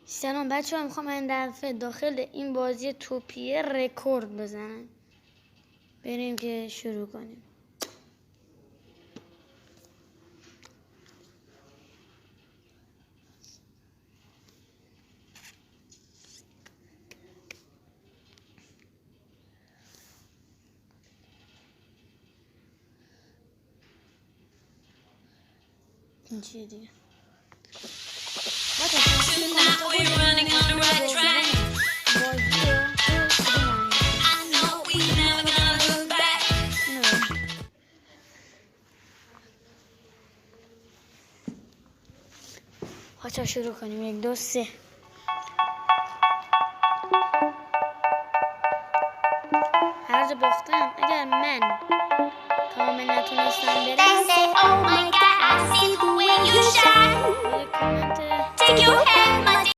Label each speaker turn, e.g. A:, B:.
A: سلام بچه ها، میخوام این دفعه داخل این بازی توپیه رکورد بزنم. بریم که شروع کنیم. این چیه دیگه؟ بچه شروع کنیم. 1 2 3. هر جا باختم اگر من کامل نتونستم برم